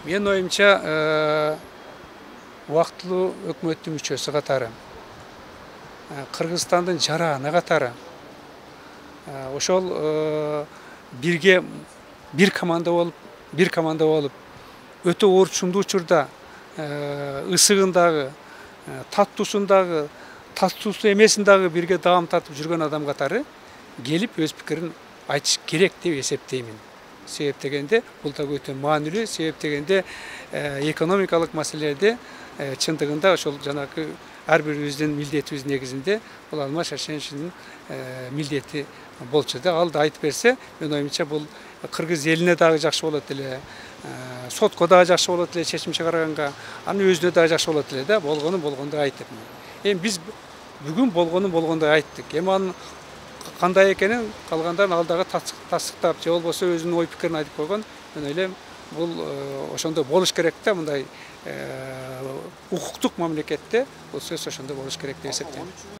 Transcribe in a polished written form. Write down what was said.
Мен оюмча убактылуу өкмөттүн мүчөсү катары Кыргызстандын жараны катары ошол бирге бир команда болуп өтө орчундуу учурда ысыгындагы таттуусундагы таттуусу эмесин дагы бирге даам тартып жүргөн адам катары келип өз пикирин айтыш керек деп эсептеймин. Себеп дегенде бул да өтө маанилүү. Себеп дегенде экономикалык маселелерде чындыгында ошол жанагы ар бирибиздин милдетибиз негизинде бул алма шашенчинин милдети болчу да. Ал да айтып берсе, мен оюмча бул кыргыз элине дагы жакшы болот эле, сотко дагы жакшы болот эле чечим чыгарганга, анын өзүнө дагы жакшы болот эле да. Болгонун болгондой айтып. Эми биз бүгүн болгонун болгондой айттык. Эми анын кандай экенин калгандарын ал дагы тастыктап же болбосо өзүнүн ой пикирин айтып койгон. Мен ойлойм, бул ошондой болуш керек да, мындай укуктук мамлекетте бул сөз ошондой болуш керек деп эсептейм.